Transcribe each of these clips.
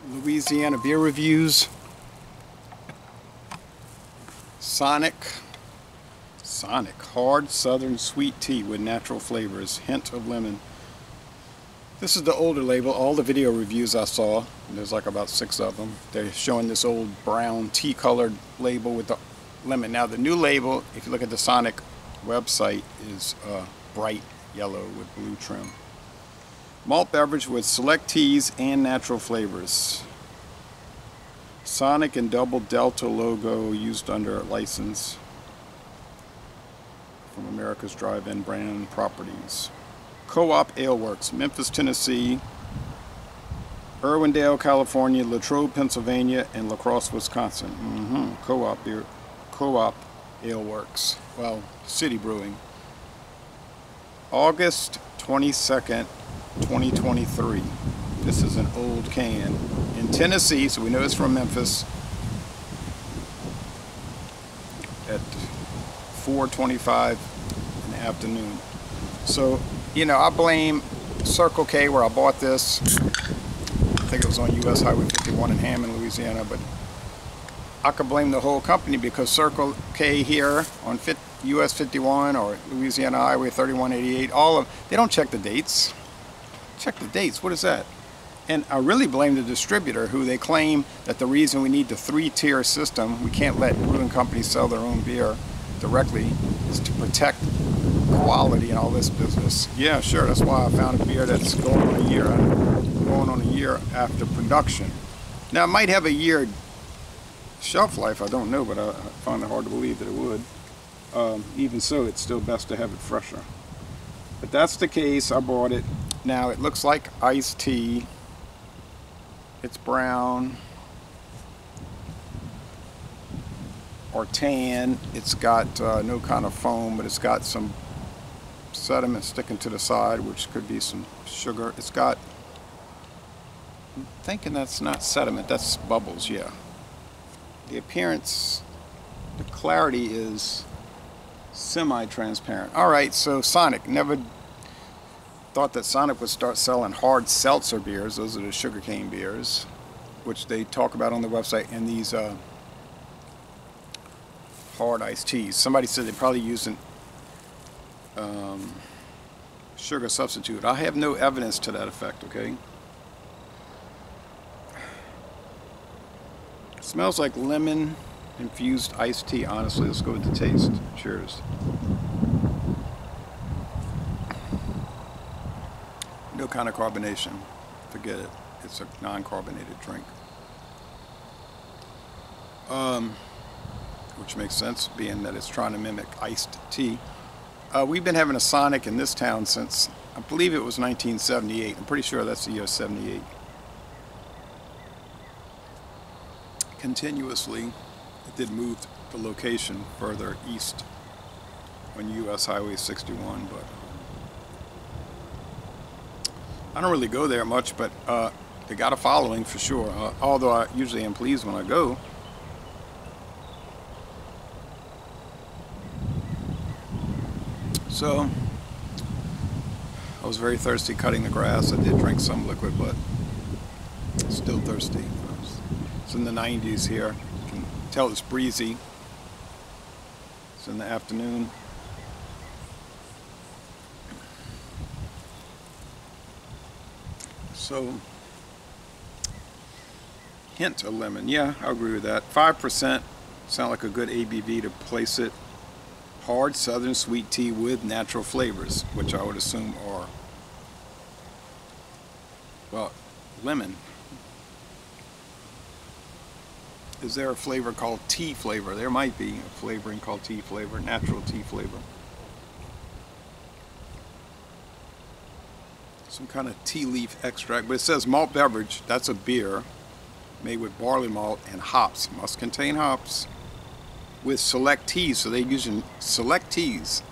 Louisiana Beer Reviews. Sonic hard southern sweet tea with natural flavors, hint of lemon. This is the older label. All the video reviews I saw, there's like about 6 of them, they're showing this old brown tea colored label with the lemon. Now the new label, if you look at the Sonic website, is bright yellow with blue trim. Malt beverage with select teas and natural flavors. Sonic and Double Delta logo used under license from America's Drive-In brand properties. Co-op Ale Works, Memphis, Tennessee, Irwindale, California, Latrobe, Pennsylvania, and La Crosse, Wisconsin. Co-op Ale Works. Well, City Brewing. August 22nd, 2023. This is an old can. In Tennessee, so we know it's from Memphis. At 4:25 in the afternoon. So, you know, I blame Circle K where I bought this. I think it was on US Highway 51 in Hammond, Louisiana, but I could blame the whole company because Circle K here on US 51 or Louisiana Highway 3188, they don't check the dates. Check the dates, what is that? And I really blame the distributor who they claim that the reason we need the 3-tier system, we can't let brewing companies sell their own beer directly, is to protect quality and all this business. Yeah, sure, that's why I found a beer that's going on a year after production. Now it might have a year shelf life, I don't know, but I find it hard to believe that it would. Even so, it's still best to have it fresher. But that's the case, I bought it. Now it looks like iced tea. It's brown or tan. It's got no kind of foam, but it's got some sediment sticking to the side, which could be some sugar. It's got, I'm thinking that's not sediment, that's bubbles, yeah. The appearance, the clarity is semi-transparent. Alright, so Sonic, never thought that Sonic would start selling hard seltzer beers. Those are the sugarcane beers, which they talk about on the website, and these hard iced teas. Somebody said they're probably using sugar substitute. I have no evidence to that effect, okay? It smells like lemon infused iced tea, honestly. Let's go with the taste. Cheers. No kind of carbonation. Forget it. It's a non-carbonated drink. Which makes sense, being that it's trying to mimic iced tea. We've been having a Sonic in this town since, I believe it was 1978. I'm pretty sure that's the year 78. Continuously, it did move the location further east on US Highway 61, but I don't really go there much, but they got a following for sure, although I usually am pleased when I go. So, I was very thirsty cutting the grass. I did drink some liquid, but still thirsty. It's in the 90s here. You can tell it's breezy. It's in the afternoon. So, hint of lemon. Yeah, I agree with that. 5% sound like a good ABV to place it. Hard southern sweet tea with natural flavors, which I would assume are, well, lemon. Is there a flavor called tea flavor? There might be a flavoring called tea flavor, natural tea flavor. Some kind of tea leaf extract, but it says malt beverage. That's a beer made with barley malt and hops. Must contain hops. With select teas, so they're using select teas,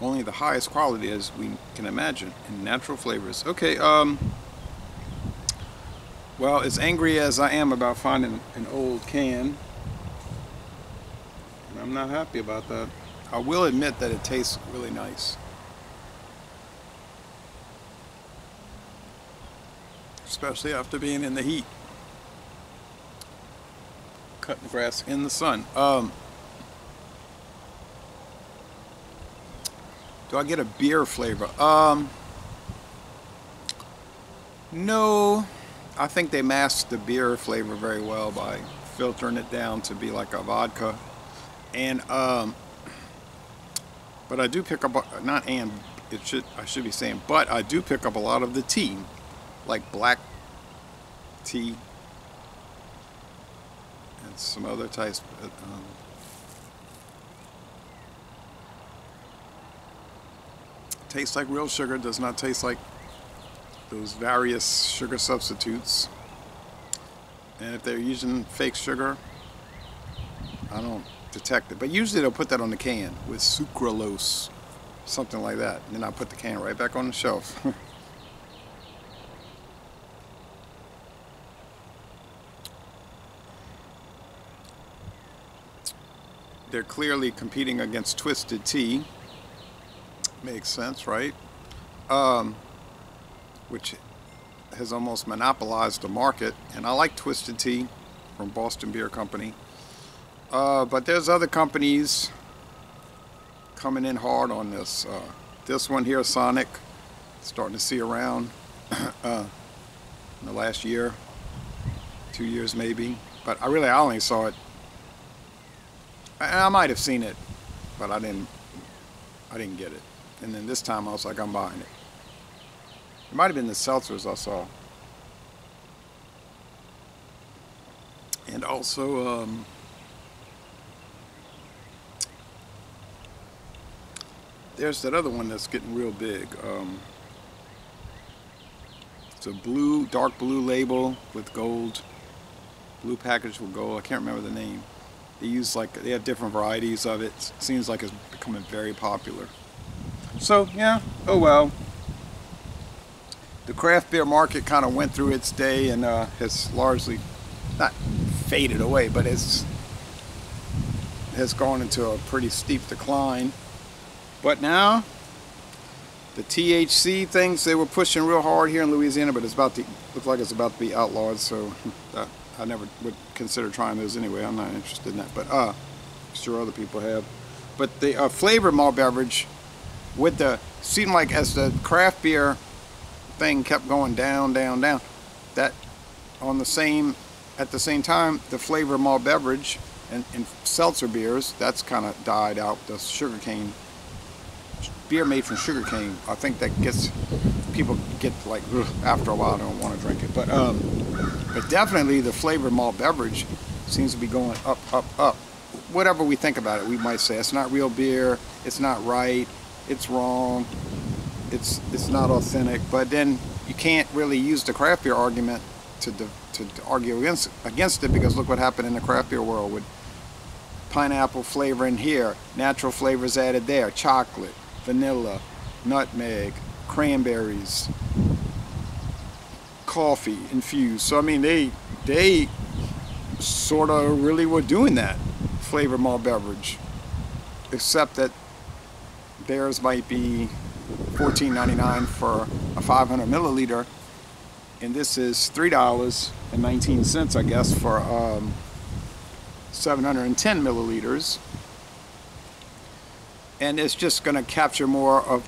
only the highest quality as we can imagine, and natural flavors. Okay, well, as angry as I am about finding an old can, and I'm not happy about that, I will admit that it tastes really nice. Especially after being in the heat. cutting the grass in the sun. Do I get a beer flavor? No. I think they masked the beer flavor very well by filtering it down to be like a vodka. And but I do pick up I should be saying, but I do pick up a lot of the tea, like black tea and some other types. Tastes like real sugar, does not taste like those various sugar substitutes. And if they're using fake sugar, I don't detect it. But usually they'll put that on the can with sucralose, something like that. And then I'll put the can right back on the shelf. They're clearly competing against Twisted Tea. Makes sense, right? Which has almost monopolized the market. And I like Twisted Tea from Boston Beer Company. But there's other companies coming in hard on this. This one here, Sonic, starting to see around in the last year, 2 years maybe. But I only saw it. I might have seen it, but I didn't get it. And then this time I was like, I'm buying it. It might have been the seltzers I saw. And also, there's that other one that's getting real big. It's a dark blue label with gold, blue package with gold. I can't remember the name. They have different varieties of it. Seems like it's becoming very popular. So yeah, oh well. The craft beer market kind of went through its day and has largely not faded away, but has gone into a pretty steep decline. But now the THC things they were pushing real hard here in Louisiana, but looks like it's about to be outlawed. So I never would consider trying those anyway. I'm not interested in that, but I'm sure other people have. But the flavored malt beverage seemed like as the craft beer thing kept going down, that at the same time the flavored malt beverage and seltzer beers, that's kind of died out. The sugarcane beer made from sugarcane, I think that people get like, ugh, after a while they don't want to drink it. But definitely the flavored malt beverage seems to be going up. Whatever we think about it, we might say it's not real beer, it's not right, it's wrong, it's not authentic. But then you can't really use the craft beer argument to argue against it, because look what happened in the craft beer world with pineapple flavor in here, natural flavors added there, chocolate, vanilla, nutmeg, cranberries, coffee infused. So I mean, they sort of really were doing that flavored malt beverage, except that theirs might be $14.99 for a 500 milliliter, and this is $3.19, I guess, for 710 milliliters. And it's just going to capture more of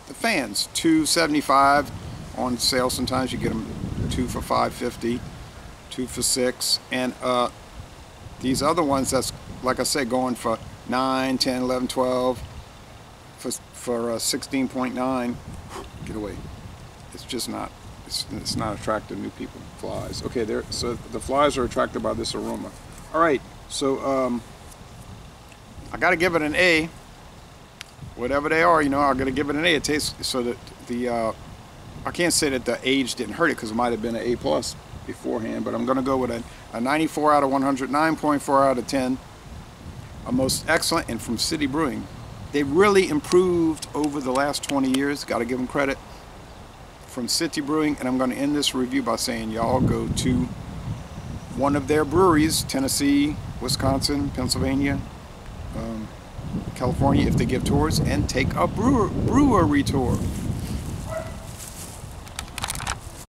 the fans. $2.75 on sale. Sometimes you get them 2 for $5.50, 2 for $6, and these other ones that's, like I said, going for 9, 10, 11, 12 for 16.9. Get away. It's just not. It's not attractive. New people. Flies. Okay, so the flies are attracted by this aroma. All right. So I got to give it an A. Whatever they are, I got to give it an A. It tastes so that I can't say that the age didn't hurt it, because it might have been an A+ beforehand, but I'm going to go with a 94 out of 100, 9.4 out of 10. A most excellent, and from City Brewing. They really improved over the last 20 years. Got to give them credit. From City Brewing, and I'm going to end this review by saying y'all go to one of their breweries, Tennessee, Wisconsin, Pennsylvania, California, if they give tours, and take a brewery tour.